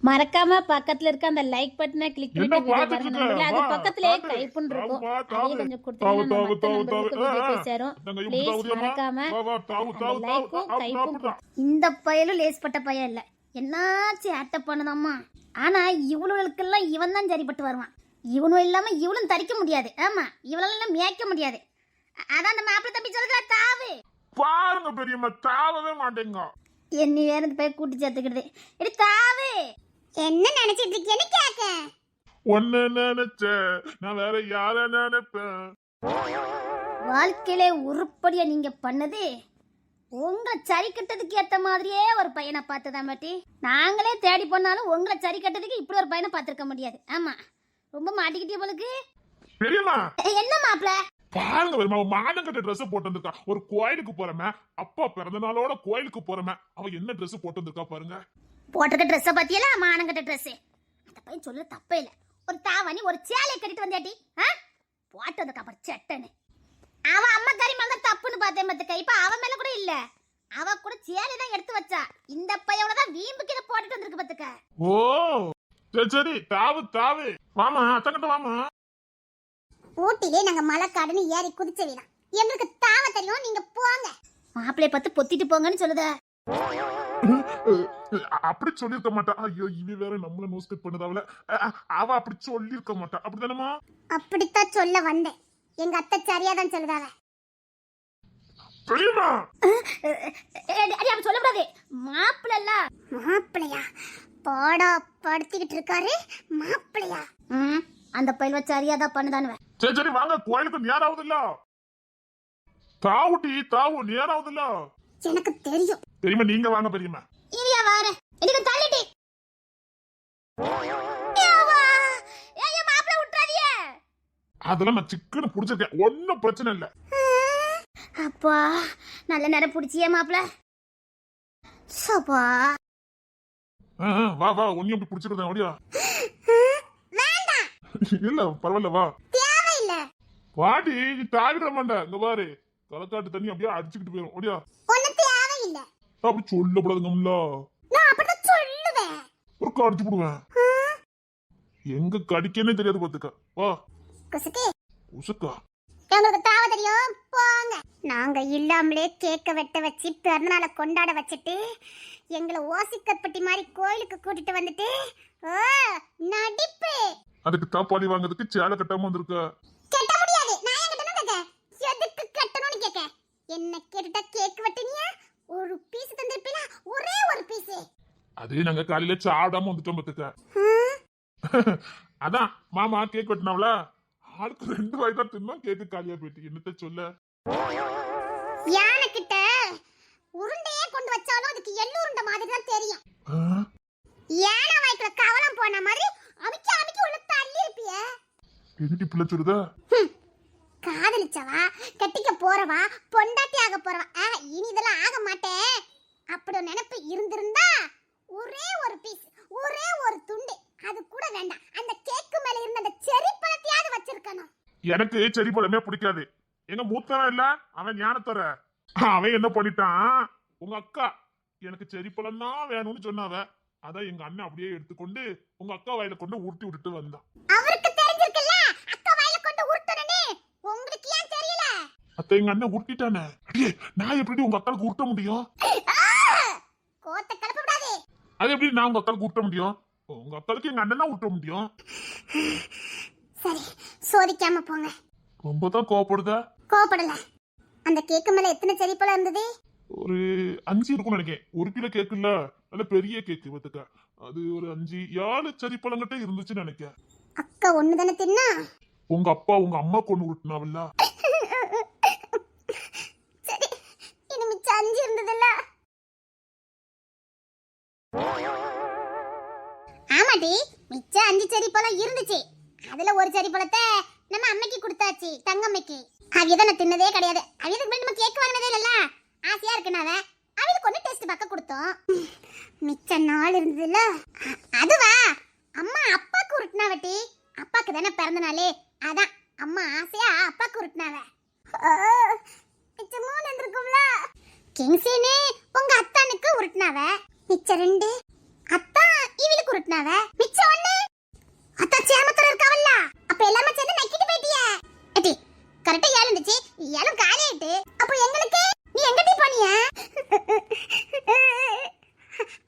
மறக்காம பக்கத்துல இருக்க அந்த லைக் பட்டனை கிளிக் பண்ணிட்டு வீடியோ பாருங்க நண்பர்களே. அது பக்கத்துலயே கைப்புன்னு இருக்கும், அதையும் கொஞ்சம் கொடுத்தீங்கன்னா மற்ற நண்பர்களுக்கு வீடியோ போய் சேரும். ப்ளீஸ் மறக்காம அந்த லைக்கும் கைப்பும். இந்த பயலும் லேஸ்பட்ட பையன் இல்ல, என்னாச்சு ஆட்ட பண்ணுதாம்மா. ஆனா இவளுக்கெல்லாம் இவன் தான் சரிப்பட்டு வருவான். இவனும் இல்லாம இவளும் தரிக்க முடியாது. ஆமா, இவளெல்லாம் மேய்க்க முடியாது. அதான் அந்த மாப்பிள்ளை தம்பி சொல்லுற தாவு பாருங்க பெரியம்மா, தாவவே மாட்டேங்க. என்னி வேற போய் கூட்டி சேர்த்துக்கிடுது. எடி தாவு, என்ன நினைச்சிட்டு இருக்கேன்னு கேக்க. ஒன்னு நினைச்ச நான் வேற யார நினைப்பேன். வாழ்க்கையில உருப்படியா நீங்க பண்ணது உங்களை சரி கட்டதுக்கு ஏத்த மாதிரியே ஒரு பையனை பார்த்துதான் பாட்டி. நாங்களே தேடி போனாலும் உங்களை சரி கட்டதுக்கு இப்படி ஒரு பையனை பார்த்திருக்க முடியாது. ஆமா, ரொம்ப மாட்டிக்கிட்டே போலுக்கு. பெரியம்மா என்ன மாப்பிள்ள பாருங்க பெரியம்மா, மானம் கட்ட ட்ரெஸ் போட்டு வந்திருக்கா. ஒரு கோயிலுக்கு போறமே, அப்பா பிறந்த நாளோட கோயிலுக்கு போறமே, அவ என்ன ட்ரெஸ் போட்டு வந்திருக்கா பாருங்க. போட்டிருக்க ட்ரெஸ்ஸை பத்தியல மானங்கட்ட ட்ரெஸ். அந்த பையன் சொல்ல தப்பே இல்லை. ஒரு தாவணி ஒரு சேலையை கட்டிட்டு வந்தாட்டி போட்டு வந்தக்கா பாரு சட்டன்னு. அவன் அம்மா கறி மேல தப்புன்னு பார்த்தேன் மத்த இப்ப அவன் மேல கூட இல்ல, அவ கூட சேலை தான் எடுத்து வச்சா. இந்த பையனோட தான் வீம்புக்கு இதை போட்டுட்டு வந்திருக்கு பத்துக்க. ஓ சரி சரி, தாவு தாவு, வாமா அத்தங்கிட்ட வாமா. ஊட்டிலே நாங்க மலைக்காடுன்னு ஏறி குதிச்ச வீணா, எங்களுக்கு தாவ தெரியும். நீங்க போங்க, மாப்பிள்ளைய பார்த்து பொத்திட்டு போங்கன்னு சொல்லுத. அப்படி சொல்லிருக்க மாட்டா. ஐயோ இவ வேற நம்மள நோஸ்கட் பண்ணதாவல. அவ அப்படி சொல்லிருக்க மாட்டா, அப்படிதானமா? அப்படித்தான் சொல்ல வந்தேன். எங்க அத்தை சரியாதான் சொல்லுதாவ. பெரியம்மா அப்படி சொல்லக்கூடாது. மாப்பிள்ளை மாப்பிள்ளையா பாடா படுத்திக்கிட்டு இருக்காரு. மாப்பிள்ளையா அந்த பயில் வச்சு அறியாதா பண்ணுதானுவ. சரி சரி வாங்க, கோயிலுக்கு நேராவது இல்ல. தாவுட்டி தாவு நேராவது இல்ல. எனக்கு தெரியும். பெரியம்மா நீங்க வாங்க பெரியம்மா. இரியா வார எனக்கு தள்ளிட்டி. மாப்பிள்ளை விட்டுறாதியே. அதெல்லாம் நான் சிக்கன புடிச்சிருக்கேன், ஒன்னும் பிரச்சனை இல்ல. அப்பா நல்ல நேரம் புடிச்சியே மாப்பிள்ளை. சப்பா வா வா, ஒன்னும் அப்படி புடிச்சிருக்கேன். ஓடியா. வேண்டாம் இல்ல பரவாயில்ல, வா. தேவையில்ல. பாட்டி தாவிட மாட்டேன். இங்க பாரு, களக்காட்டு தண்ணி அப்படியே அடிச்சுக்கிட்டு போயிடும். ஓடியா. ஒண்ணு தேவையில்ல. அப்படி சொல்லக்கூடாதுங்கம்ல. நான் அப்படிதான் சொல்லுவேன். ஒரு கடிச்சு போடுவேன். எங்க கடிக்கனே தெரியாது பாத்துக்க. வா. குசுக்கே உசுக்கா. எங்களுக்கு தாவ தெரியும், போங்க. நாங்க இல்லாமலே கேக்க வெட்ட வச்சு பிறந்தநாளை கொண்டாட வச்சுட்டு எங்களை ஓசிக்கற்பட்டி மாதிரி கோயிலுக்கு கூட்டிட்டு வந்துட்டு நடிப்பு. அதுக்கு தாப்பாளி வாங்குறதுக்கு சேலை கட்டாம வந்திருக்க. கட்ட முடியாது. நான் ஏன் கட்டணும் கேக்க? எதுக்கு கட்டணும்னு கேக்க? என்ன கேட்டா கேக் வெட்டினியா? ஒரு பீஸ் தந்திருப்பீங்களா? ஒரே ஒரு பீஸ். அதே நாங்க காலையில சாப்பிடாம வந்துட்டோம் பாத்துக்க. அதான் மாமா கேக் வெட்டினாவல, ஆளுக்கு 2 வாய் தான் தின்னா கேக்கு காலியா போயிட்டு. என்னத்த சொல்ல. யானை கிட்ட உருண்டையே கொண்டு வச்சாலும் அதுக்கு எள்ளு உருண்டை மாதிரி தான் தெரியும். யானை வாய்க்குள்ள கவலம் போன மாதிரி அமிக்கி அமிக்கி உள்ள தள்ளி இருப்பிய. என்னடி பிள்ளை சொல்லுதா? காதலிச்சவா, கட்டிக்க போறவா, பொண்டாட்டி ஆக போறவா, இனி இதெல்லாம் ஆக மாட்டேன் அப்படி நினைப்பு இருந்திருந்தா ஒரே ஒரு பீஸ், ஒரே ஒரு துண்டு, அது கூட வேண்டாம். அந்த கேக்கு மேல இருந்த அந்த செரி பழத்தையாவது வச்சிருக்கணும். எனக்கு செரி பழமே பிடிக்காது. எங்க மூத்தவன் இல்ல, அவன் ஞானத்தோர. அவன் என்ன பண்ணிட்டான், உங்க அக்கா எனக்கு செரி பழம் தான் வேணும்னு சொன்னாவ. அதான் எங்க அண்ணன் அப்படியே எடுத்துக்கொண்டு உங்க அக்கா வாயில கொண்டு உருட்டி விட்டுட்டு வந்தான். அவருக்கு தெரிஞ்சிருக்குல்ல அக்கா வாயில கொண்டு உருட்டனே, உங்களுக்கு ஏன் தெரியல? அத்தை எங்க அண்ணன் உருட்டிட்டானே. அடியே நான் எப்படி உங்க அக்காளுக்கு உருட்ட முடியும்? கோத்த கலப்ப விடாதே. அது எப்படி நான் உங்க அக்காளுக்கு உருட்ட முடியும்? உங்க அக்காளுக்கு எங்க அண்ணன் தான் உருட்ட முடியும். சரி சோதிக்காம போங்க. ரொம்ப தான் கோவப்படுதா? கோவப்படல. அந்த கேக்கு மேல எத்தனை செரி பழம் இருந்தது? ஒரு 5 இருக்கும்னு நினைக்கிறேன். 1 கிலோ கேக்கு இல்ல, நல்ல பெரிய கேக்கு பத்துக்க. அது ஒரு 5 7 செரி பழங்கிட்ட இருந்துச்சுன்னு நினைக்கிறேன். அக்கா ஒண்ணு தானே தின்னா? உங்க அப்பா உங்க அம்மா கொண்டு விட்டுனாவல்ல. சரி, இது மிச்சம் 5 இருந்ததுல்ல. ஆமாடி, மிச்சம் 5 செரி பழம் இருந்துச்சு. அதுல ஒரு செரி பழத்தை நம்ம அம்மைக்கு கொடுத்தாச்சு, தங்கம்மைக்கு. அவியத நான் தின்னதே கிடையாது. அவியதுக்கு முன்னாடி நம்ம கேக் வாங்கினதே இல்லல்ல, ஆசையா இருக்குனாவ அவளுக்கு ஒண்ணு டேஸ்ட் பார்க்க கொடுத்தோம். மிச்ச நாள் இருந்ததுல, அதுவா அம்மா அப்பாக்கு உருட்டினாவட்டி. அப்பாக்கு தானே பிறந்த நாளே, அதான் அம்மா ஆசையா அப்பாக்கு உருட்டினாவ. மிச்ச 3 இருந்திருக்கும்ல. கிங்ஸினே உங்க அத்தானுக்கு உருட்டினாவ. மிச்ச 2 அத்தா இவளுக்கு உருட்டினாவ. கொட்டினாவ மிச்சம் ஒண்ணு அத்தா சேமத்துல இருக்கவல்ல அப்ப எல்லாமே சேர்ந்து நக்கிட்டு போயிட்டியே ஏடி கரெக்ட்டா 7 இருந்துச்சு 7 காலி ஆயிட்டு அப்ப எங்களுக்கு நீ எங்கடி போனிய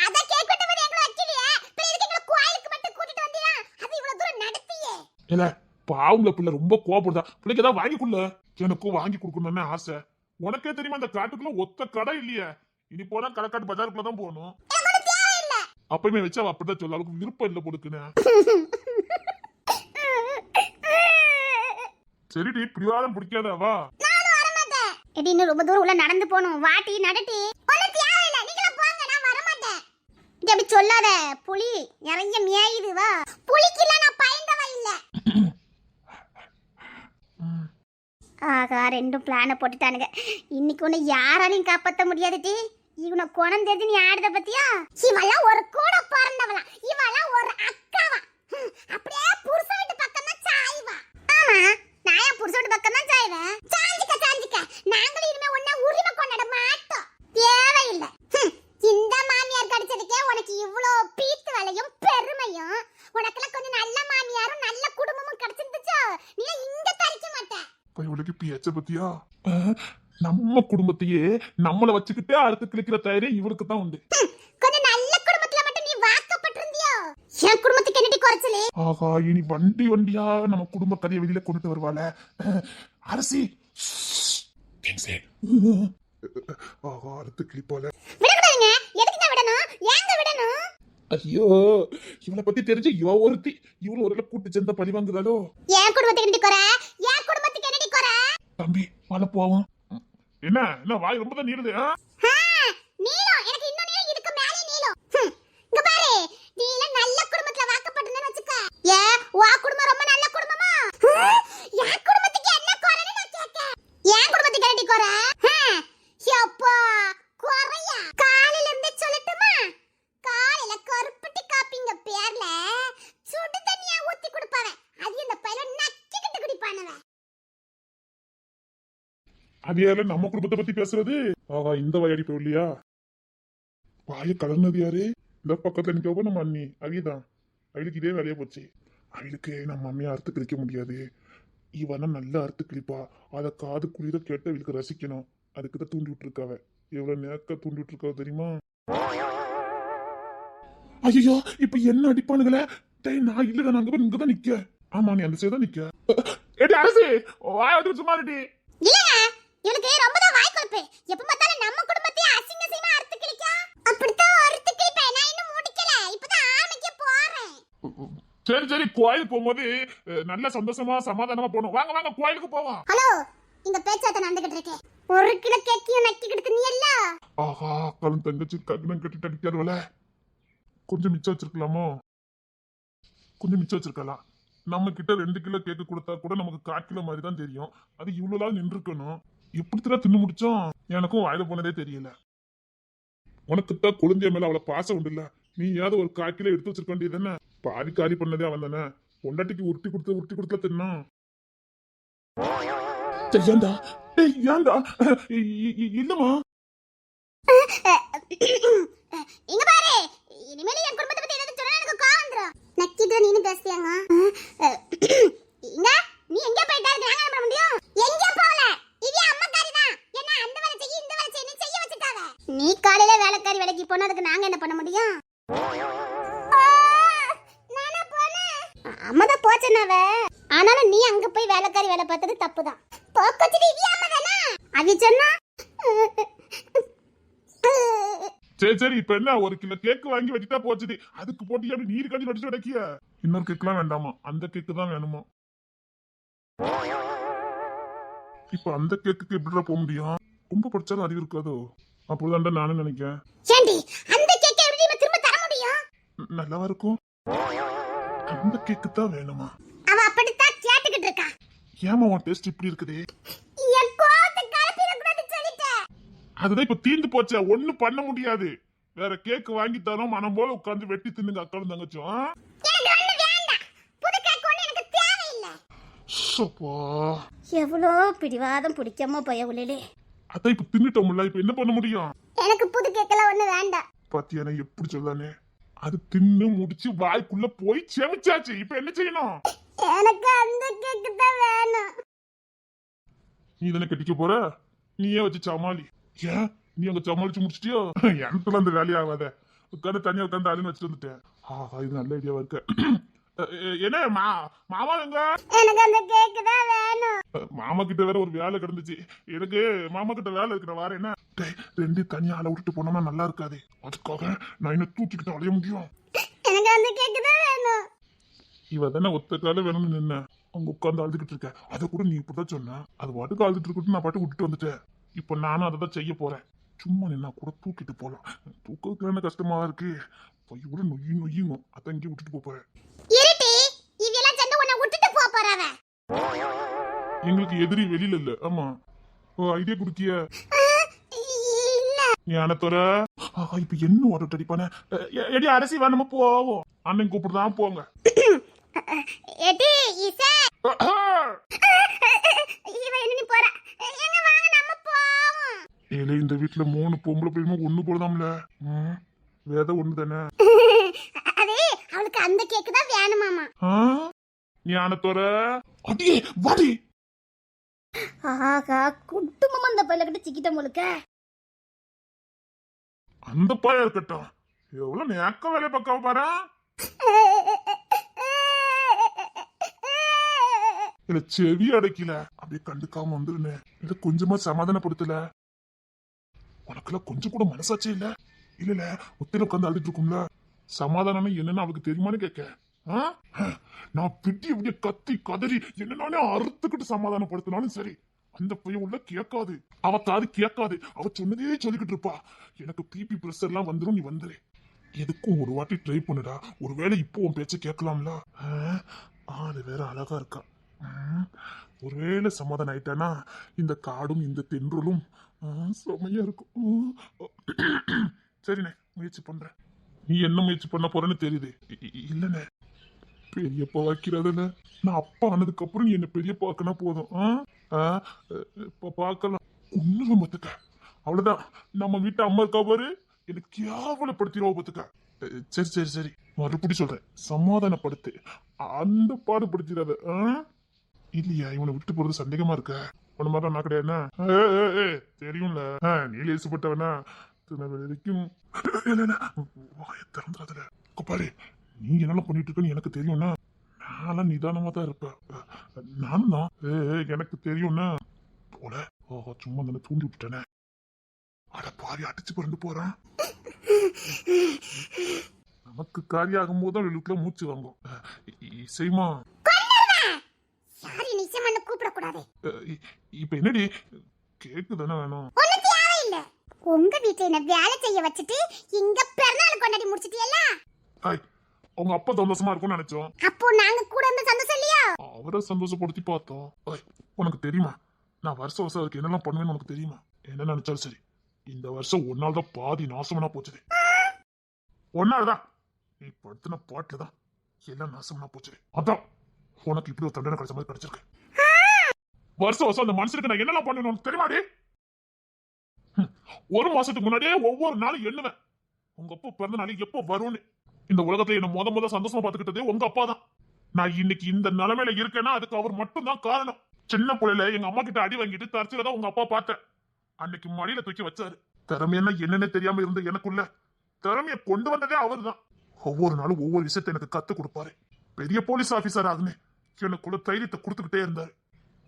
அத கேக் வெட்ட மாதிரி எங்க வைக்கலையே இப்ப இதுக்கு எங்க கோயிலுக்கு மட்டும் கூட்டிட்டு வந்தியா அது இவ்வளவு தூரம் நடத்தியே இல்ல பாவுல பிள்ளை ரொம்ப கோபப்படுதா பிள்ளைக்கு ஏதாவது வாங்கி கொடுல எனக்கும் வாங்கி கொடுக்கணும்னு ஆசை உனக்கே தெரியுமா அந்த காட்டுக்குள்ள ஒத்த கடை இல்லையே இனி போனா கடக்காட்டு பஜாருக்குள்ள தான் போகணும் அப்பயுமே வச்சு அவ அப்படிதான் சொல்ல அவளுக்கு விருப்பம் இல்ல போடுக்குன்னு சரிடி பிடிவாதம் பிடிக்காதவா எடி இன்னும் ரொம்ப தூரம் உள்ள நடந்து போணும் வாட்டி நடட்டி ஒண்ணு தேவையில்லை நீங்களே போங்க நான் வர மாட்டேன் இது அப்படி சொல்லாத புலி இறங்கி மேயுது வா புலிக்கு இல்ல நான் பயந்தவ இல்ல ஆகா ரெண்டும் பிளான போட்டுட்டானுங்க இன்னைக்கு ஒண்ணு யாராலையும் காப்பாத்த முடியாதுடி இவனை குணம் தெரிஞ்சு நீ ஆடுத பத்தியா இவெல்லாம் ஒரு கூட பிறந்தவளா இவெல்லாம் ஒரு அக்காவா அப்படியே புருஷ வீட்டு பக்கம் தான் சாய்வா ஆமா நான் என் புருஷ வீட்டு பக்கம் தான் சாய்வேன் சாஞ்சிக்க நாங்களும் இனிமே ஒண்ணா உரிமை கொண்டாட மாட்டோம் தேவையில்லை இந்த மாமியார் கிடைச்சதுக்கே உனக்கு இவ்ளோ பீத்து வேலையும் பெருமையும் உனக்கெல்லாம் கொஞ்சம் நல்ல மாமியாரும் நல்ல குடும்பமும் கிடைச்சிருந்துச்சோ நீ இங்க தரிக்க மாட்ட இவளுக்கு பேச்ச பத்தியா நம்ம குடும்பத்தையே நம்மள வச்சுக்கிட்டே அடுத்து கிளிக்கிற தயாரே இவளுக்கு தான் உண்டு கொஞ்சம் நல்ல குடும்பத்துல மட்டும் நீ வாக்கப்பட்டிருந்தியோ என் குடும்பத்துக்கு என்னடி குறைச்சலே ஆகா இனி வண்டியா நம்ம குடும்ப கதையை வெளியில கொண்டுட்டு வருவாள அரசி ஆகா அடுத்து கிளிப்பால விடக்கூடாதுங்க எதுக்கு நான் விடணும் ஏங்க விடணும் ஐயோ இவளை பத்தி தெரிஞ்சு இவ ஒருத்தி இவளு ஒரு கூட்டு சேர்ந்த பழி வாங்குதாலோ என் குடும்பத்துக்கு என்னடி குறை என் குடும்பத்துக்கு என்னடி குறை தம்பி வாழ போவோம் என்ன வாய் ரொம்ப தான் நீளுது நீளம் எனக்கு இன்னும் நீளம் இதுக்கு மேலே நீளம் இங்க பாரு நீல நல்ல குடும்பத்துல வாக்கப்பட்டனு வெச்சுக்க ஏ வா குடும்பம் ரொம்ப நல்ல குடும்பமா என் குடும்பத்துக்கு என்ன குறைன்னு நான் கேட்க என் குடும்பத்துக்கு என்னடி குறை யப்பா குறையா காலையில இருந்து சொல்லட்டுமா காலையில கருப்பட்டி காப்பிங்க பேர்ல சுடு தண்ணியா ஊத்தி கொடுப்பாவே அது இந்த பையல நக்கிக்கிட்டு குடிப்பானவே அதையால நம்ம குடும்பத்தை பத்தி பேசுறது ஆகா இந்த வயடி போலியா வாய கலர்னது யாரு இந்த பக்கத்துல நிக்கவோ நம்ம அண்ணி அவியதான் அவளுக்கு இதே வேலையா போச்சு அவளுக்கு நம்ம அம்மையை அறுத்து கிழிக்க முடியாது இவனா நல்லா அறுத்து கிழிப்பா அதை காது குளிர கேட்டு அவளுக்கு ரசிக்கணும் அதுக்குதான் தூண்டி விட்டுருக்காவ எவ்வளவு நேக்க தூண்டி விட்டுருக்காவ தெரியுமா ஐயோ இப்ப என்ன அடிப்பானுங்களே நான் இல்லதான் அங்க போய் இங்கதான் நிக்க ஆமா நீ அந்த சைடு தான் நிக்க ஏடி அரசி வாய வந்து சும்மா இருடி இல்லங்க இவனுக்கு ரொம்ப தான் வாய் கொழுப்பு எப்ப பார்த்தாலும் நம்ம குடும்பத்தையே அசிங்க அசிங்கமா அறுத்து கிழிக்கா அப்படிதான் அறுத்து கிழிப்பேன் நான் இன்னும் முடிக்கல இப்பதான் ஆரம்பிக்க போறேன் சரி கோயிலுக்கு போகும்போது நல்ல சந்தோஷமா சமாதானமா போகணும் வாங்க கோயிலுக்கு போவோம் ஹலோ இந்த பேச்சாத்த நடந்துகிட்டு இருக்கேன் ஒரு கிலோ கேக்கையும் நக்கிக்கிட்டு நீ இல்ல ஆஹா அக்காலும் தங்கச்சி கக்னம் கட்டிட்டு அடிக்காதவள கொஞ்சம் மிச்சம் வச்சிருக்கலாமோ கொஞ்சம் மிச்சம் வச்சிருக்கலாம் நம்ம கிட்ட 2 கிலோ கேக்கு கொடுத்தா கூட நமக்கு 1/4 கிலோ மாதிரி தான் தெரியும் அது இவ்வளவு நாள் நின்று இருக்கணும் எப்படித்தான் தின்னு முடிச்சோம் எனக்கும் வாயில போனதே தெரியல உனக்குத்தான் குழந்தைய மேல அவளை பாசம் உண்டு இல்ல நீ ஏதாவது ஒரு 1/4 கிலோ எடுத்து வச்சிருக்க வேண்டியது தானே பாதி காரி பண்ணதே அவன் தானே பொண்டாட்டிக்கு உருட்டி கொடுத்து தின்னான் ஏன்டா இல்லமா இங்க பாரு இனிமேல் என் குடும்பத்தை பத்தி ஏதாவது சொன்னா எனக்கு கோவம் வந்துரும் நக்கிட்டு நீனு பேசியாங்க இங்க நீ எங்க போயிட்டா நாங்க என்ன பண்ண முடியும் எங்க போல இது அம்மாக்காரி தான் என்ன அந்த வேலை செய்ய இந்த வேலை செய்ய செய்ய வச்சிட்டாங்க நீ காலையில வேலைக்காரி வேலைக்கு போனா அதுக்கு நாங்க என்ன பண்ண முடியும் நானா போனேன் அம்மா தான் போச்சனாவ ஆனாலும் நீ அங்க போய் வேலைக்காரி வேலை பார்த்தது தப்புதான் போக்கச்சிட்டு இது அம்மா தானா அது சொன்னா சரி இப்ப என்ன 1 கிலோ கேக்கு வாங்கி வச்சுட்டா போச்சுது அதுக்கு போட்டு அப்படி நீர் கஞ்சி வடிச்சு வடக்கிய இன்னொரு கேக்குலாம் வேண்டாமா அந்த கேக்கு தான் வேணுமா இப்ப அந்த கேக்குக்கு எப்படிடா போக முடியும் ரொம்ப படிச்சாலும் அறிவு இருக்காதோ அப்போதான்டா நானும் நினைக்கிறேன் அந்த கேக்கை எப்படி திரும்ப தர முடியும் நல்லாவா இருக்கும் அந்த கேக்கு தான் வேணுமா அவ அப்படித்தான் கேட்டுக்கிட்டு இருக்கா ஏமா உன் டேஸ்ட் இப்படி இருக்குது என் கோவத்தை கலப்பிட கூடாது சொல்லிட்டேன் அதுதான் இப்ப தீந்து போச்சே ஒண்ணும் பண்ண முடியாது வேற கேக்கு வாங்கி தரோம் மனம் போல உட்கார்ந்து வெட்டி தின்னுங்க அக்காலும் தங்கச்சும் எவ்வளோ பிடிவாதம் பிடிக்காம போய உள்ளே அதான் இப்ப தின்னுட்டோம்ல இப்ப என்ன பண்ண முடியும் எனக்கு புது கேக்கெல்லாம் ஒண்ணு வேண்டாம் பாத்தியா எப்படி சொல்லானே அது தின்னு முடிச்சு வாய்க்குள்ள போய் செமிச்சாச்சு. இப்ப என்ன செய்யணும்? எனக்கு அந்த கேக்கு தான் வேணும். நீ தானே கட்டிக்க போற, நீயே வச்சு சமாளி. ஏன் நீ அங்க சமாளிச்சு முடிச்சிட்டியோ? எனக்குள்ள அந்த வேலையை ஆகாத. உட்காந்து தனியா உட்காந்து அழுன்னு வச்சுட்டு வந்துட்டேன். ஆஹா, இது நல்ல ஐடியாவா இருக்க. என்ன மாமா எங்க? எனக்கு அந்த கேக்கு தான் வேணும். மாமா கிட்ட வேற ஒரு வேலை கிடந்துச்சு. எனக்கு மாமா கிட்ட வேலை இருக்கிற வார என்ன ரெண்டு தனியா ஆளை விட்டுட்டு போனோம்னா நல்லா இருக்காது. அதுக்காக நான் என்ன தூக்கிக்கிட்டு அலைய முடியும். எனக்கு அந்த கேக்கு தான் வேணும். இவ தானே ஒத்த கால வேணும்னு நின்ன அங்க உட்காந்து அழுதுகிட்டு இருக்க. அதை கூட நீ இப்பதான் சொன்ன. அது பாட்டுக்கு அழுதுட்டு இருக்கட்டும், நான் பாட்டு விட்டுட்டு வந்துட்டேன். இப்ப நானும் அதை தான் செய்ய போறேன். சும்மா நின்னா கூட தூக்கிட்டு போலாம். தூக்கிறதுக்கு என்ன கஷ்டமா இருக்கு? போய் கூட நொய்யும் அதான் இங்கே விட்டுட்டு போறேன். இருட்டி, இவெல்லாம் சண்டை உன்னை விட்டுட்டு போறாவ. எங்களுக்கு எதிரி வெளியில இல்ல. ஆமா, ஐடியா குடுக்கிய ஞானத்தோர. இப்ப என்ன ஓட்ட அடிப்பானே. எடி அரசி வா, நம்ம போவோம். அண்ணன் கூப்பிடுதான் போங்க. எடி இசை இவ என்ன நீ போற? எங்க வாங்க நம்ம போவோம். ஏலே, இந்த வீட்டுல 3 பொம்பளை பிள்ளைங்க ஒண்ணு போடுதாம்ல. வேத ஒண்ணு தானே. அதே அவளுக்கு அந்த கேக்கு தான் வேணுமாமா. ஞானத்தோர அடியே வாடி. ஆஹா, குட்டுமாமா அந்த பையில கிட்ட சிக்கிட்ட முழுக்க. அந்த பையன் இருக்கட்டும், எவ்வளவு நேக்க வேலை பார்க்க பாரு. இல்ல செவி அடைக்கல, அப்படியே கண்டுக்காம வந்துருனே. இல்ல கொஞ்சமா சமாதானப்படுத்தல. உனக்குலாம் கொஞ்சம் கூட மனசாச்சே இல்ல. இல்ல ஒத்தையில உட்காந்து அழுதுட்டு இருக்கும்ல. சமாதானம் என்னன்னு அவளுக்கு தெரியுமான்னு கேட்க. நான் பிடி அப்படியே கத்தி கதறி என்னன்னாலே அறுத்துக்கிட்டு சமாதானப்படுத்தினாலும் சரி, அந்த பையன் உள்ள கேட்காது. அவ காது கேட்காது. அவ சொன்னதே சொல்லிக்கிட்டு இருப்பா. எனக்கு பிபி பிரஷர் எல்லாம் வந்துடும், நீ வந்துரு. எதுக்கும் ஒரு வாட்டி ட்ரை பண்ணுடா. ஒருவேளை இப்போ உன் பேச்ச கேட்கலாம்ல. ஆளு வேற அழகா இருக்கா. ஒருவேளை சமாதானம் ஆயிட்டானா இந்த காடும் இந்த தென்றலும் செமையா இருக்கும். சரிண்ணே, முயற்சி பண்றேன். நீ என்ன முயற்சி பண்ண போறேன்னு தெரியுது. இல்லண்ணே, பெரியப்பா வைக்கிறதுல நான் அப்பா ஆனதுக்கு அப்புறம் நீ என்ன பெரியப்பா வாக்கினா போதும். பார்க்கலாம். ஒண்ணு பத்துக்க, அவ்வளவுதான். நம்ம வீட்டு அம்மா இருக்கா பாரு, எனக்கு கேவலப்படுத்திடுவா பத்துக்க. சரி சரி சரி, மறுபடி சொல்றேன், சமாதானப்படுத்து. அந்த பாடுபடுத்திடாத. இல்லையா, இவனை விட்டு போறது சந்தேகமா இருக்க. உன மாதிரி நான் கிடையாது தெரியும்ல. நீ லேசுப்பட்டவனா வரைக்கும் வாய திறந்துடாதுல. பாரு, நீ என்னெல்லாம் பண்ணிட்டு இருக்கன்னு எனக்கு தெரியும்னா நான் நிதானமா தான் இருப்பேன். நானும் தான் எனக்கு தெரியும்னா போல. சும்மா தானே தூண்டி விட்டுட்டேனே. அட பாவி, அடிச்சு பிறந்து போறான். நமக்கு காரியாகும் போது அவளுக்குள்ள மூச்சு வாங்கும். இசைமா இப்ப என்னடி கேக்கு தானே வேணும்? உங்க வீட்டுல என்ன வேலை செய்ய வச்சுட்டு இங்க பிறந்தநாள் கொண்டாடி முடிச்சிட்டியல்ல. உங்க அப்பா சந்தோஷமா இருக்கும்னு நினைச்சோம். அப்போ நாங்க கூட இருந்த சந்தோஷம் இல்லையா? அவரை சந்தோஷப்படுத்தி பார்த்தோம். உனக்கு தெரியுமா, நான் வருஷம் வருஷம் அதுக்கு என்னெல்லாம் பண்ணுவேன்னு உனக்கு தெரியுமா? என்ன நினைச்சாலும் சரி, இந்த வருஷம் ஒன்னால்தான் தான் பாதி நாசமனா போச்சுது. ஒன்னால்தான் நீ படுத்தின பாட்டுலதான் எல்லாம் நாசமனா போச்சுது. அதான் உனக்கு இப்படி ஒரு தண்டனை கிடைச்ச மாதிரி கிடைச்சிருக்கு. வருஷம் வருஷம் அந்த மனுஷனுக்கு நான் என்னெல்லாம் பண்ணணும் தெரியுமாடி? ஒரு மாசத்துக்கு முன்னாடியே ஒவ்வொரு நாளும் எண்ணுவேன் உங்க அப்பா பிறந்த நாள் எப்போ வரும்னு. இந்த உலகத்துல என்ன முத சந்தோஷமா பாத்துக்கிட்டதே உங்க அப்பா தான். நான் இன்னைக்கு இந்த நிலைமையில இருக்கேன்னா அதுக்கு அவர் மட்டும் தான் காரணம். சின்ன பிள்ளைல எங்க அம்மா கிட்ட அடி வாங்கிட்டு தற்செயலா தான் உங்க அப்பா பார்த்தேன். அன்னைக்கு மடியில தூக்கி வச்சாரு. திறமையா என்னன்னு தெரியாம இருந்த எனக்குள்ள திறமைய கொண்டு வந்ததே அவரு தான். ஒவ்வொரு நாளும் ஒவ்வொரு விஷயத்த எனக்கு கத்து கொடுப்பாரு. பெரிய போலீஸ் ஆபீசர் ஆகுனே எனக்குள்ள தைரியத்தை கொடுத்துக்கிட்டே இருந்தாரு.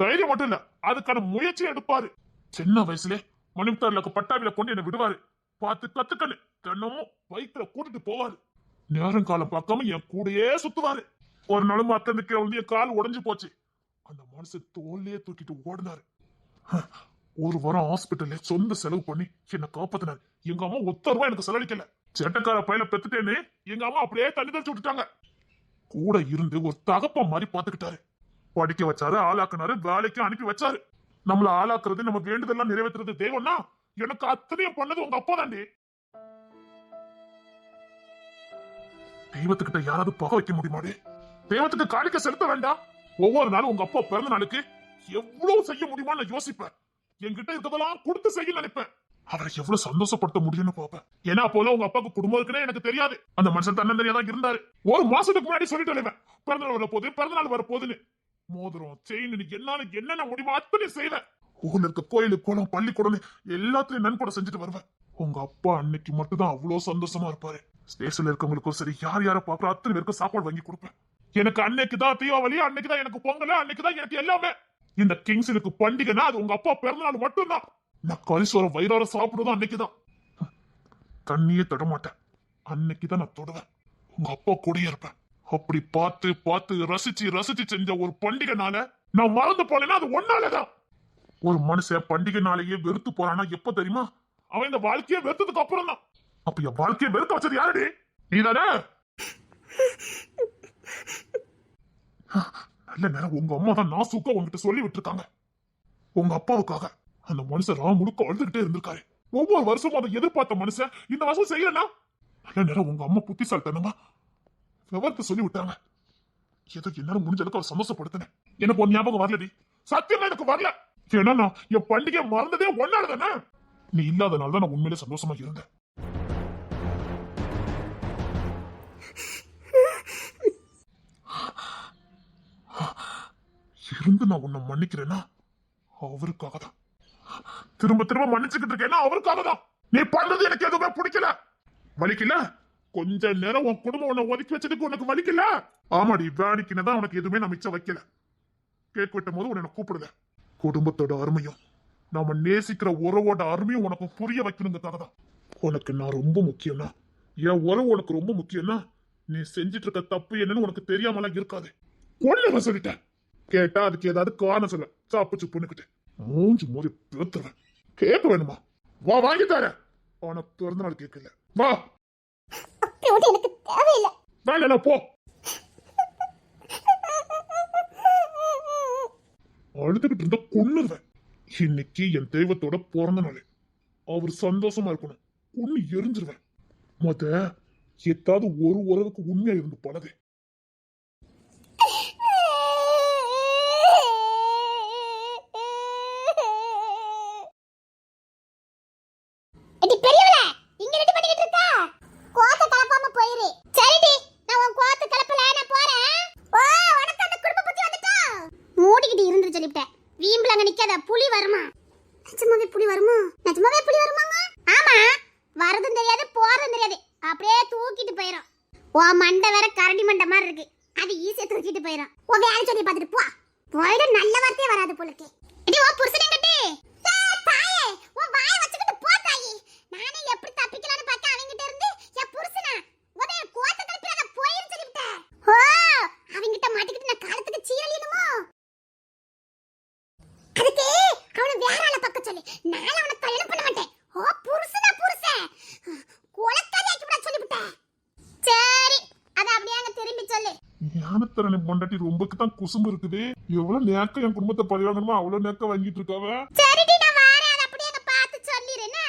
தைரியம் மட்டும் இல்ல, அதுக்கான முயற்சியை எடுப்பாரு. சின்ன வயசுல மணிமுத்தார்ல பட்டாவில கொண்டு என்ன விடுவாரு. பார்த்து கத்துக்கன்னு தினமும் பைக்ல கூட்டிட்டு போவாரு. நேரம் காலம் பார்க்காம என் கூடையே சுத்துவாரு. ஒரு நாளும் அத்தனுக்கு வந்து என் கால் உடைஞ்சு போச்சு. அந்த மனுஷன் தோல்லையே தூக்கிட்டு ஓடினாரு. ஒரு வாரம் ஹாஸ்பிட்டல்ல சொந்த செலவு பண்ணி என்ன காப்பாத்தினாரு. எங்க அம்மா ஒத்த ரூபாய் எனக்கு செலவழிக்கல. சேட்டக்கார பையல பெத்துட்டேன்னு எங்க அம்மா அப்படியே தண்ணி தெளிச்சு விட்டுட்டாங்க. கூட இருந்து ஒரு தகப்ப மாதிரி பாத்துக்கிட்டாரு. படிக்க வச்சாரு, ஆளாக்குனாரு, வேலைக்கு அனுப்பி வச்சாரு. நம்மள ஆளாக்குறது, நம்ம வேண்டுதெல்லாம் நிறைவேற்றுறது தெய்வம்னா எனக்கு அத்தனையும் பண்ணது உங்க அப்பா தாண்டி. தெய்வத்துக்கிட்ட யாராவது பகை வைக்க முடியுமாடே? தெய்வத்துக்கு காணிக்க செலுத்த வேண்டாம். ஒவ்வொரு நாளும் உங்க அப்பா பிறந்த நாளுக்கு எவ்வளவு செய்ய முடியுமா நான் யோசிப்பேன். என்கிட்ட இருக்கதெல்லாம் கொடுத்து செய்ய நினைப்பேன். அவரை எவ்வளவு சந்தோஷப்படுத்த முடியும்னு பாப்பேன். ஏன்னா அப்போல உங்க அப்பாவுக்கு குடும்பம் இருக்குன்னே எனக்கு தெரியாது. அந்த மனுஷன் தன்னந்தனியாதான் இருந்தாரு. ஒரு மாசத்துக்கு முன்னாடி சொல்லிட்டு பிறந்தநாள் வரப்போகுது, பிறந்தநாள் வரப்போகுதுன்னு. மோதிரம் செயின் என்னென்ன முடியுமோ அத்தனை செய்வேன். ஊர்ல இருக்க கோயிலு குளம் பள்ளிக்கூடம் எல்லாத்துலயும் நன்கொடை செஞ்சுட்டு வருவேன். உங்க அப்பா அன்னைக்கு மட்டும் தான் அவ்வளவு சந்தோஷமா இருப்பாரு. ஸ்டேஷன்ல இருக்கவங்களுக்கும் சரி, யார பாக்குற அத்தனை பேருக்கு சாப்பாடு வாங்கி கொடுப்பேன். எனக்கு அன்னைக்குதான் தீபாவளி, அன்னைக்குதான் எனக்கு பொங்கல், அன்னைக்குதான் எனக்கு எல்லாமே. இந்த கிங்ஸுக்கு பண்டிகைனா அது உங்க அப்பா பிறந்தநாள் மட்டும்தான். நான் கரிசோர வயிறார சாப்பிடுறதும் அன்னைக்குதான். தண்ணியே தொட மாட்டேன். அன்னைக்குதான் நான் தொடுவேன். உங்க அப்பா கூடயே இருப்பேன். அப்படி பார்த்து பார்த்து ரசிச்சு செஞ்ச ஒரு பண்டிகைனால நான் மறந்து போனேன்னா அது ஒன்னாலதான். ஒரு மனுஷன் பண்டிகை நாளையே வெறுத்து போறானா எப்ப தெரியுமா? அவன் இந்த வாழ்க்கையை வெறுத்ததுக்கு அப்புறம் தான். அப்ப என் வாழ்க்கையை வெறுக்க வச்சது யாருடி? நீதானே? நல்ல நேரம் உங்க அம்மா தான் நாசுக்கா உங்ககிட்ட சொல்லி விட்டுருக்காங்க. உங்க அப்பாவுக்காக அந்த மனுஷன் ராம் முழுக்க அழுதுகிட்டே இருந்திருக்காரு. ஒவ்வொரு வருஷமும் அதை எதிர்பார்த்த மனுஷன் இந்த வருஷம் செய்யலன்னா நல்ல நேரம் உங்க அம்மா புத்திசாலித்தனமா விவரத்தை சொல்லி விட்டாங்க. ஏதோ என்னால முடிஞ்ச அளவுக்கு அவர் சந்தோஷப்படுத்தினேன். எனக்கு ஒரு ஞாபகம் வரலடி, சத்தியமா எனக்கு வரல. ஏன்னா நான் என் பண்டிகை மறந்ததே ஒன்னால தானே. நீ இல்லாதனால தான் நான் உண்மையிலே சந்தோஷமா இருந்தேன். இருந்து நான் உன்னை மன்னிக்கிறேன்னா அவருக்காக தான். திரும்ப திரும்ப மன்னிச்சுக்கிட்டு இருக்கேன்னா அவருக்காக தான். நீ பண்றது எனக்கு எதுவுமே பிடிக்கல. வலிக்கல? கொஞ்ச நேரம் உன் குடும்பம் உன்னை ஒதுக்கி வச்சதுக்கு உனக்கு வலிக்கல? ஆமாடி, வேணிக்குன்னு உனக்கு எதுவுமே நான் மிச்சம் வைக்கல. கேக் வெட்டும் போது உன்னை கூப்பிடல. குடும்பத்தோட அருமையும் நாம நேசிக்கிற உறவோட அருமையும் உனக்கு புரிய வைக்கணுங்கிறதுக்காக தான். உனக்கு நான் ரொம்ப முக்கியம்னா, என் உறவு உனக்கு ரொம்ப முக்கியம்னா, நீ செஞ்சிட்டு இருக்க தப்பு என்னன்னு உனக்கு தெரியாமலாம் இருக்காது. ஒண்ணு சொல்லிட்டேன். கேட்டா அதுக்கு ஏதாவது காரணம் சொல்ல சாப்பிச்சு பொண்ணுக்கிட்டு மூஞ்சி மோதி பேத்துறேன். கேட்க வேணுமா? வா, வாங்கி தர. உனக்கு பிறந்த நாள் கேட்கல. வா. எனக்கு தேவையில்லை. வேணா போ. அழுதுகிட்டு இருந்தா கொன்னுருவேன். இன்னைக்கு என் தெய்வத்தோட பிறந்த நாள். அவர் சந்தோஷமா இருக்கணும். ஒண்ணு எரிஞ்சிருவேன். ஏதாவது ஒரு உறவுக்கு உண்மையா இருந்து பழகு. புலி வருமா? நிஜமாவே புலி வருமா? நிஜமாவே புலி வருமாங்க? ஆமா, வரதும் தெரியாது போறதும் தெரியாது, அப்படியே தூக்கிட்டு போயிடும். ஓ மண்டை வேற கரடி மண்டை மாதிரி இருக்கு, அது ஈஸியா தூக்கிட்டு போயிடும். உன் வேலை சொல்லி பார்த்துட்டு போ. போயிட நல்ல வார்த்தையே வராது போலுக்கு. எடி ஓ புருஷன் கட்டி தாயே, உன் வாயை வச்சுக்கிட்டு போ தாயி. நானே எப்படி தப்பிக்கலாம்னு பார்க்க அவங்கிட்ட இருந்து என் புருஷனா உதய கோத்த கல்பிராத போயிரு சொல்லிட்டேன். ஓ அவங்கிட்ட மாட்டிக்கிட்டு நான் காலத்துக்கு சீரலியணுமோ? அதுக்கு அவனை வேற ஆளை பக்க சொல்லி நான் அவனை கல்யாணம் பண்ண மாட்டேன். ஓ புருஷனா புருஷன் கொலக்காரி ஆக்கி விட சொல்லிவிட்டேன். சரி அத அப்படியே அங்க திரும்பி சொல்லு. ஞானத்தரனை பொண்டாட்டி ரொம்பக்கு தான் குசும்பு இருக்குது. எவ்வளவு நேக்க என் குடும்பத்தை பழிவாங்கணுமோ அவ்வளவு நேக்க வாங்கிட்டு இருக்காவ. சரிடி நான் வாரேன், அத அப்படியே அங்க பார்த்து சொல்லிரேனா.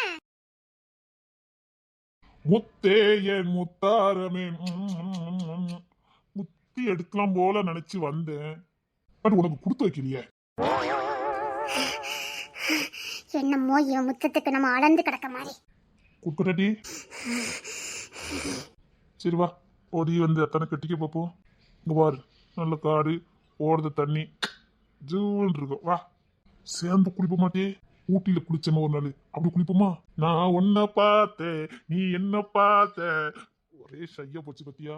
முத்தே என் முத்தாரமே முத்தி எடுக்கலாம் போல நினைச்சு வந்தேன். பட் உனக்கு கொடுத்து வைக்கலையே. என்னமோ இவன் முத்தத்துக்கு நம்ம அளந்து கிடக்க மாதிரி. குடுக்கட்டி சரி வா, ஓடி வந்து அத்தனை கட்டிக்க பார்ப்போம். இங்க பாரு, நல்ல காடு, ஓடுற தண்ணி, ஜூன் இருக்கும். வா சேர்ந்து குளிப்ப மாட்டே? ஊட்டியில குளிச்சமா ஒரு நாள், அப்படி குளிப்போமா? நான் உன்னை பார்த்தேன், நீ என்ன பார்த்த, ஒரே ஷையா போச்சு பத்தியா.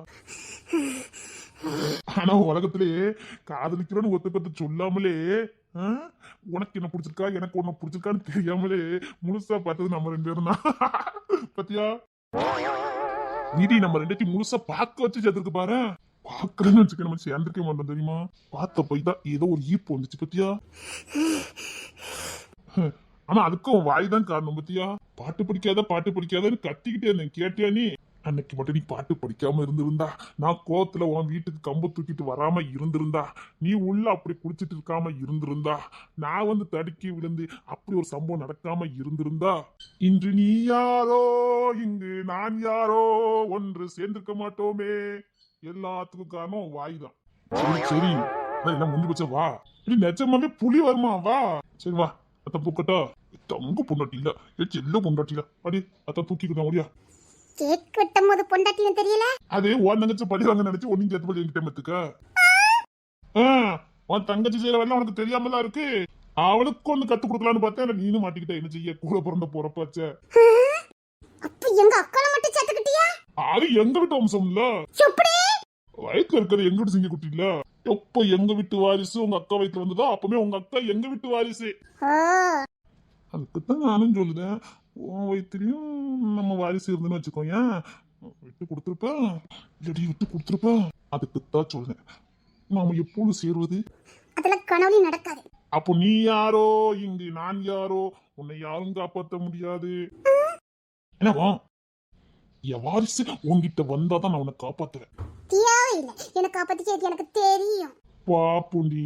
ஆனா உலகத்திலேயே காதலிக்கிறோன்னு ஒத்துக்கத்தை சொல்லாமலே உனக்கு என்ன பிடிச்சிருக்கா எனக்கு ஒண்ணு பிடிச்சிருக்கான்னு தெரியாமலே முழுசா பார்த்தது நம்ம ரெண்டு பேரும் தான் பத்தியா. நிதி நம்ம ரெண்டு முழுசா பார்க்க வச்சு சேர்த்துருக்கு பாரு. பாக்குறேன்னு வச்சுக்க நம்ம சேர்ந்துருக்க மாட்டோம் தெரியுமா. பார்த்த போய் தான் ஏதோ ஒரு ஈர்ப்பு வந்துச்சு பத்தியா. ஆனா அதுக்கும் வாய் தான் காரணம் பத்தியா. பாட்டு பிடிக்காதன்னு கத்திக்கிட்டே இருந்தேன், கேட்டியா நீ? அன்னைக்கு மட்டும் நீ பாட்டு படிக்காம இருந்திருந்தா, நான் கோவத்துல உன் வீட்டுக்கு கம்பு தூக்கிட்டு வராம இருந்திருந்தா, நீ உள்ள அப்படி குடிச்சிட்டு இருக்காம இருந்திருந்தா, நான் வந்து தடுக்கி விழுந்து அப்படி ஒரு சம்பவம் நடக்காம இருந்திருந்தா, இன்று நீ யாரோ இங்கு நான் யாரோ ஒன்று சேர்ந்திருக்க மாட்டோமே. எல்லாத்துக்கும் காரணம் வாய் தான். சரி எல்லாம் முடிஞ்சு போச்சா? வா, நிஜமாவே புலி வருமா? வா சரி வா, அத்த பூக்கட்டோ. தங்க பொண்டாட்டி இல்ல, என் செல்ல பொண்டாட்டி இல்ல. அடி அதான் தூக்கிக்கிட்டா முடியா. கேக் வெட்டும் போது பொண்டாட்டின்னு தெரியல. அது உன் தங்கச்சி பழி வாங்க நினைச்சு ஒன்னும் சேர்த்து பழி என்கிட்ட மத்துக்க. உன் தங்கச்சி செய்யற வேலை உனக்கு தெரியாமலாம் இருக்கு. அவளுக்கு ஒண்ணு கத்து கொடுக்கலான்னு பார்த்தேன், நீனும் மாட்டிக்கிட்ட. என்ன செய்ய, கூட பிறந்த போறப்பாச்ச. அப்ப எங்க அக்கால மட்டும் சேர்த்துக்கிட்டியா? அது எங்க வீட்டு வம்சம் இல்ல. எப்படி? வயிற்றுல இருக்கிறது எங்க வீட்டு சிங்க குட்டி இல்ல. எப்ப எங்க வீட்டு வாரிசு உங்க அக்கா வயிற்றுல வந்ததோ அப்பவுமே உங்க அக்கா எங்க வீட்டு வாரிசு. அதுக்குத்தான் நானும் சொல்லுதேன், உன் வயிற்றுலயும் நம்ம வாரிசு இருந்துன்னு வச்சுக்கோங்க, விட்டு கொடுத்துருப்பேன். இல்லாடி விட்டு கொடுத்துருப்பேன். அதுக்குத்தான் சொல்றேன், நாம எப்போது சேருவது? அதெல்லாம் கனவுலயும் நடக்காது. அப்போ நீ யாரோ, இங்கு நான் யாரோ, உன்னை யாரும் காப்பாற்ற முடியாது. என்னவா என் வாரிசு உன்கிட்ட வந்தாதான் நான் உன்னை காப்பாத்துவேன். இல்ல எனக்கு காப்பாத்திச்சு, எனக்கு தெரியும். பாப்புண்டி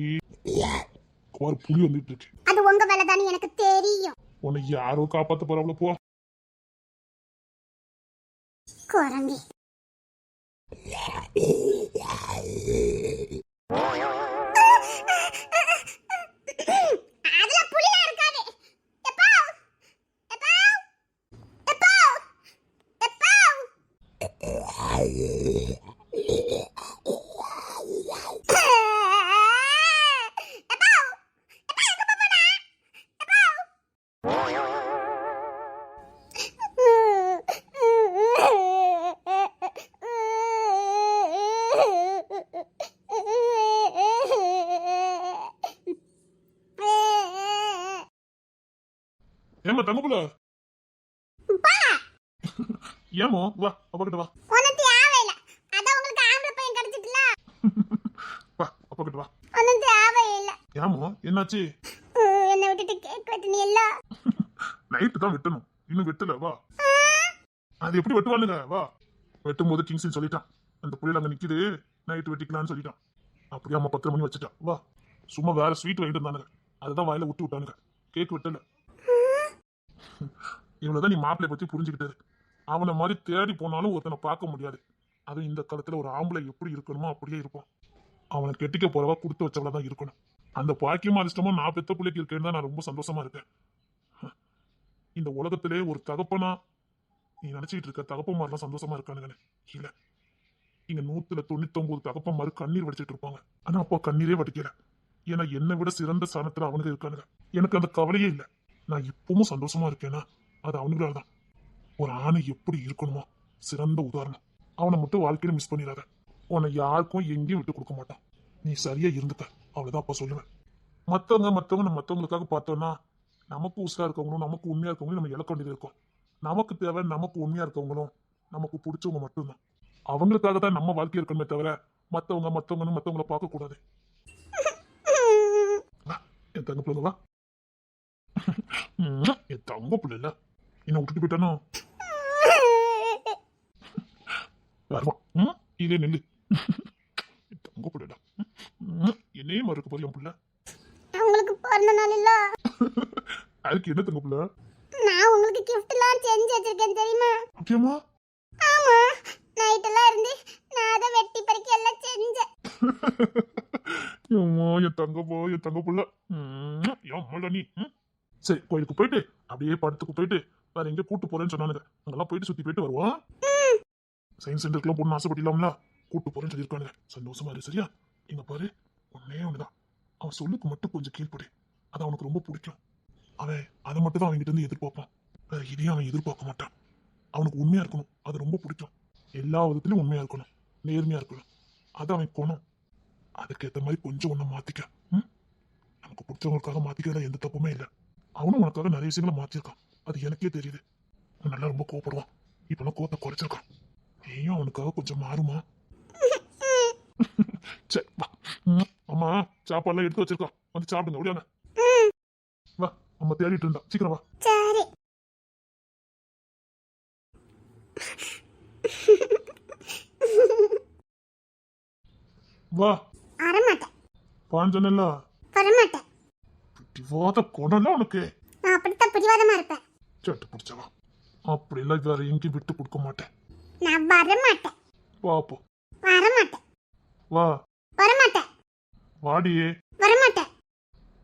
ஒரு புலி வந்துட்டு இருக்கு. அது உங்க வேலை தானே, எனக்கு தெரியும். உன்னை யாரோ காப்பாத்த போறாங்களோ போ. குரங்கு அதெல்லாம் புலிலாம் இருக்காது. எப்பா எப்பா எப்பா எப்பா ஏமா தங்கப்புல, ஏமோ வா அப்பா கிட்ட வா. ஒன்னும் தேவையில்ல, அதான் உங்களுக்கு ஆம்பளை பையன் கிடைச்சிட்டுல. வா அப்பா கிட்ட வா. ஒன்னும் தேவையில்ல. ஏமோ என்னாச்சு? என்னை விட்டுட்டு கேக் வெட்டினியல்ல. நைட்டு தான் வெட்டணும், இன்னும் வெட்டல. வா. அது எப்படி வெட்டுவானுங்க? வா. வெட்டும் போது கிங்ஸ்ன்னு சொல்லிட்டான், அந்த புள்ளையில அங்க நிக்குது, நைட்டு வெட்டிக்கலான்னு சொல்லிட்டான். அப்படியே அம்மா 10 மணி வச்சுட்டான். வா. சும்மா வேற ஸ்வீட் வாங்கிட்டு இருந்தானுங்க, அதுதான் வாயில விட்டு விட்டானுங்க. கேக் வெட்டல. இவ்வளவுதான் நீ மாப்பிள்ளை பத்தி புரிஞ்சுக்கிட்டது. அவனை மாதிரி தேடி போனாலும் ஒருத்தனை பார்க்க முடியாது. அதுவும் இந்த காலத்துல ஒரு ஆம்பளை எப்படி இருக்கணுமோ அப்படியே இருப்பான். அவனை கெட்டிக்க போறவா கொடுத்து வச்சவளதான் இருக்கணும். அந்த பாக்கியமா அதிர்ஷ்டமா நான் பெத்த பிள்ளைக்கு இருக்கேன்னு தான் நான் ரொம்ப சந்தோஷமா இருக்கேன். இந்த உலகத்திலே ஒரு தகப்பனா நீ நினைச்சிட்டு இருக்க தகப்பன்மாரெல்லாம் சந்தோஷமா இருக்கானுங்கன்னு இல்ல. இங்க 199 தகப்பன்மாரு கண்ணீர் வடிச்சிட்டு இருப்பாங்க. ஆனா அப்பா கண்ணீரே வடிக்கல. ஏன்னா என்னை விட சிறந்த ஸ்தானத்துல அவனுங்க இருக்கானுங்க. எனக்கு அந்த கவலையே இல்லை. நான் இப்பவும் சந்தோஷமா இருக்கேன்னா அது அவனுங்களால தான். ஒரு ஆணை எப்படி இருக்கணுமோ சிறந்த உதாரணம். அவனை மட்டும் வாழ்க்கையில மிஸ் பண்ணிடாத. உன்னை யாருக்கும் எங்கேயும் விட்டு கொடுக்க மாட்டான். நீ சரியா இருந்துக்க, அவ்வளவுதான் அப்பா சொல்லுவேன். மத்தவங்க நம்ம மத்தவங்களுக்காக பார்த்தோம்னா நமக்கு உசுரா இருக்கவங்களும் நமக்கு உண்மையா இருக்கவங்களும் நம்ம இழக்க வேண்டியது இருக்கும். நமக்கு தேவை நமக்கு உண்மையா இருக்கவங்களும் நமக்கு பிடிச்சவங்க மட்டும்தான். அவங்களுக்காக தான் நம்ம வாழ்க்கை இருக்கணுமே தவிர மத்தவங்களை பார்க்க கூடாது. என் தங்க பிள்ளைங்க வா. என் தங்க பிள்ளை இல்ல, என்ன விட்டுட்டு போயிட்டானோ வருவான். இதே நெல்லு. என் தங்க பிள்ளைடா, என்னையே மறுக்க போறியா பிள்ளை? உங்களுக்கு பிறந்த நாள் இல்ல, அதுக்கு என்ன தங்க பிள்ளை? நான் உங்களுக்கு கிஃப்ட் எல்லாம் செஞ்சு வச்சிருக்கேன் தெரியுமா? முக்கியமா? ஆமா, நைட் எல்லாம் இருந்து நான் அதை வெட்டி பறிக்க எல்லாம் செஞ்சேன். என் தங்க புள்ள. நீ சரி, கோயிலுக்கு போயிட்டு அப்படியே படத்துக்கு போயிட்டு வேற எங்க கூட்டு போறேன்னு சொன்னானுங்க. அங்கெல்லாம் போயிட்டு சுத்தி போயிட்டு வருவோம். சயின்ஸ் சென்டருக்குலாம் போகணும்னு ஆசைப்படலாம்ல, கூட்டு போறேன்னு சொல்லியிருக்கானுங்க. சந்தோஷமா இரு சரியா? இங்க பாரு, ஒன்னே ஒண்ணுதான், அவன் சொல்லுக்கு மட்டும் கொஞ்சம் கீழ்படு. அது அவனுக்கு ரொம்ப பிடிக்கும். அவன் அதை மட்டும் தான் அவன்கிட்ட இருந்து எதிர்பார்ப்பான். வேற இதையும் அவன் எதிர்பார்க்க மாட்டான். அவனுக்கு உண்மையா இருக்கணும், அது ரொம்ப பிடிக்கும். எல்லா விதத்திலயும் உண்மையா இருக்கணும், நேர்மையா இருக்கணும். அது அவன் குணம். அதுக்கேற்ற மாதிரி கொஞ்சம் ஒன்ன மாத்திக்க. நமக்கு பிடிச்சவங்களுக்காக மாத்திக்கிறதுல எந்த தப்புமே இல்லை. அவனும் உனக்காக நிறைய விஷயங்களை மாத்திருக்கான், அது எனக்கே தெரியுது. அவன் நல்லா ரொம்ப கோவப்படுவான், இப்பெல்லாம் கோவத்தை குறைச்சிருக்கான். நீயும் அவனுக்காக கொஞ்சம் மாறுமா? சரி வா. அம்மா சாப்பாடுலாம் எடுத்து வச்சிருக்கான், வந்து சாப்பிடுங்க. முடியாங்க வா, அம்மா தேடிட்டு இருந்தா, சீக்கிரம் வா. சரி. வா. வரமாட்டேன். பாஞ்சனல்ல வரமாட்டேன். பிடிவாத குணம்ல உனக்கு. நான் அப்படித்தான் பிடிவாதமா இருப்பேன். சட்டு பிடிச்சவா, அப்படிலாம் வேற எங்கேயும் விட்டு கொடுக்க மாட்டேன். நான் வரமாட்டேன். வாப்போ. வரமாட்டேன். வா. வரமாட்டேன். வாடியே. வரமாட்டேன்.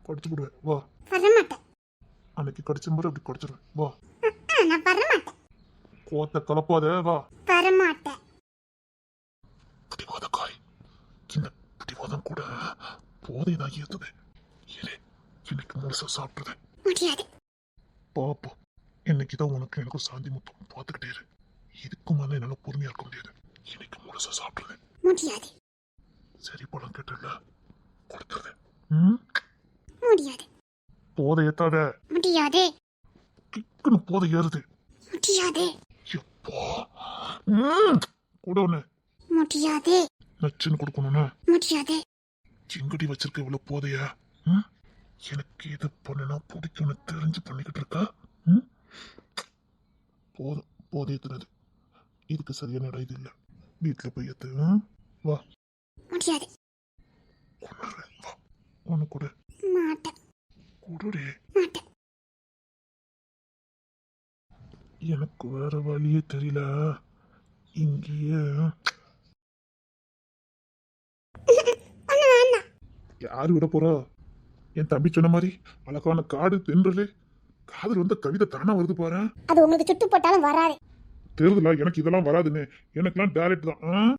படிச்சு போடுவேன். வா. வரமாட்டேன். அன்னைக்கு கடிச்ச மாதிரி அப்படி கடிச்சிருவேன் வா. நான் வரமாட்டேன். கோத்த கலப்பாத வா. வரமாட்டேன். பிடிவாத காய். இந்த பிடிவாதம் கூட போதை நான் ஏத்துது. இன்னைக்கு முழுசா சாப்பிட்டுறேன். முடியாது. பாப்போம். இன்னைக்குதான் உனக்கு எனக்கு சாந்தி முத்தம் பார்த்துக்கிட்டே இரு. இதுக்கு மேல என்னால பொறுமையா இருக்க முடியாது. இன்னைக்கு முழுசா சாப்பிட்டுறேன். முடியாது. சரி பழம் கேட்டல கொடுத்துறேன். முடியாது. போதை ஏத்தாத. முடியாது. கிக்குன்னு போதை ஏறுது. முடியாது. எப்பா கூட ஒண்ணு முடியாது. நச்சுன்னு கொடுக்கணும்னா முடியாது. சிங்கடி வச்சிருக்க இவ்வளவு போதையா? எனக்கு இது பண்ணனா பிடிக்கும்னு தெரிஞ்சு பண்ணிக்கிட்டு இருக்கா? போதும் போதை ஏத்துனது. இதுக்கு சரியான இடம் இது இல்ல. வீட்டுல போய் ஏத்து. வா. முடியாது. கொண்டுறேன் வா. ஒண்ணு கூட மாட்டேன். கொடுடே. மாட்டேன். எனக்கு வேற வழியே தெரியல. இங்கேயே யாரு விட போறா? என் தம்பி சொன்ன மாதிரி அழகான காடு தென்றலு காதல் வந்த கவிதை தானா வருது பாரு. அது உங்களுக்கு சுட்டு போட்டாலும் வராது. தெரியுதுல எனக்கு இதெல்லாம் வராதுன்னு. எனக்குலாம் டேரக்ட் தான்.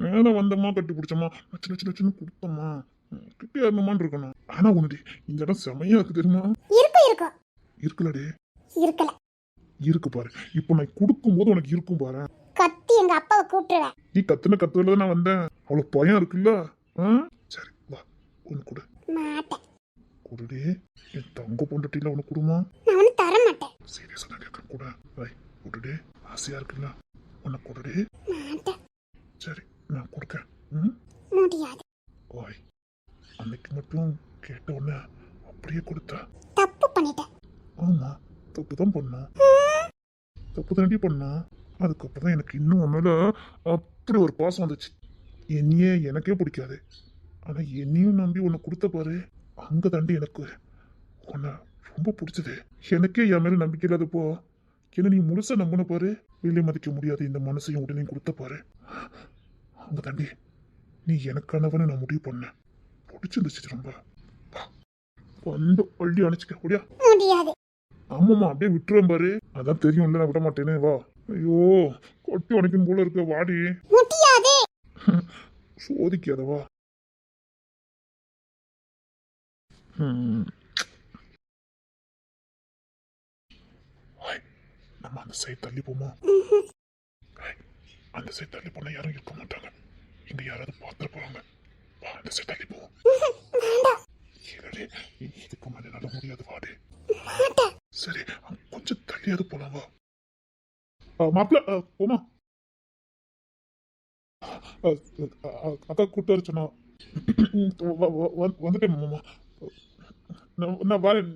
மேல வந்தோமா கட்டி பிடிச்சோமா நச்சு நச்சு நச்சுன்னு கொடுத்தோமா கிட்டே ஏறணுமான்னு இருக்கணும். ஆனா உனடி இந்த இடம் செமையா இருக்கு தெரியுமா? இருக்கும். இருக்குல்லடே. இருக்கல. இருக்கு பாரு. இப்போ நான் கொடுக்கும் போது உனக்கு இருக்கும் பாரு. கத்தி எங்க அப்பாவை கூப்பிட்டுருவேன். நீ கத்துனதுல நான் வந்தேன். அவ்வளவு பயம் இருக்குல்ல. சரி வா ஒண்ணு கொடு. மாட்டேன். கொடுடே. என் தங்க பொண்டட்டில உனக்கு கொடுமா? நான் ஒன்னும் தர மாட்டேன். சீரியஸா நான் கேட்க கூட. வை கொடுடே. ஆசையா இருக்குல்ல உனக்கு கொடுடே. மாட்டேன். சரி நான் கொடுக்கேன். முடியாது. ஓய் அன்னைக்கு மட்டும் கேட்ட உடனே அப்படியே கொடுத்தா? தப்பு பண்ணிட்டேன். ஆமா தப்பு தான் பண்ணா. தப்பு தாண்டி பண்ணா. அதுக்கப்புறம் எனக்கு இன்னும் உன் மேல அப்படி ஒரு பாசம் வந்துச்சு. என்னையே எனக்கே பிடிக்காது. ஆனா என்னையும் நம்பி உன்னை கொடுத்த பாரு. அங்க தாண்டி எனக்கு உன்னை ரொம்ப பிடிச்சது. எனக்கே என் மேல நம்பிக்கை இல்லாதப்போ என்ன நீ முழுசா நம்பின பாரு. வெளியே மதிக்க முடியாது இந்த மனசையும் உடனே கொடுத்த பாரு. அங்க தாண்டி நீ எனக்கானவனு நான் முடிவு பண்ணேன். பிடிச்சிருந்துச்சு ரொம்ப. வந்து அள்ளி அணைச்சிக்க முடியா? முடியாது. ஆமாமா அப்படியே விட்டுருவேன் பாரு. அதான் தெரியும்ல நான் விட மாட்டேனே. வா. ஐயோ கொட்டி உனக்கும் போல இருக்க. வாடி. முடியாது. சோதிக்காதவா. நம்ம அந்த சைடு தள்ளி போமா? அந்த சைடு தள்ளி போனா யாரும் இருக்க மாட்டாங்க. இங்க யாராவது பாத்துட்டு போறாங்க. வா அந்த சைடு தள்ளி போவோம். இதுக்கு மேல நட முடியாது. வாடி. சரி கொஞ்சம் தள்ளியாவது போலாம். வா மாப்பிள்ள போமா. அக்கா கூப்பிட்டு வர சொன்னா வந்துட்டேன் மாமா. நான் வரேன்.